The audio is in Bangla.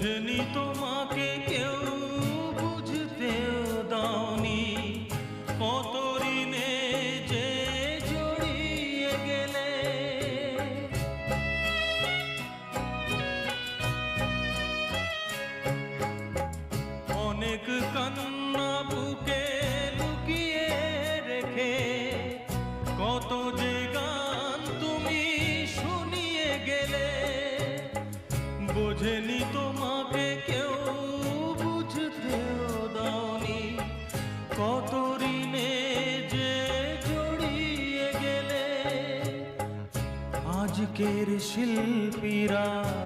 বোঝেনি তোমাকে কেউ, বুঝতেও দাওনি, কত ঋণে যে জড়িয়ে গেলে। অনেক কান্না বুকে লুকিয়ে রেখে, কত যে গান তুমি শুনিয়ে গেলে। বোঝেনি তোমাকে কেউ, বুঝতেও দাওনি, কত ঋণে যে জড়িয়ে গেলে। আজকের শিল্পীরা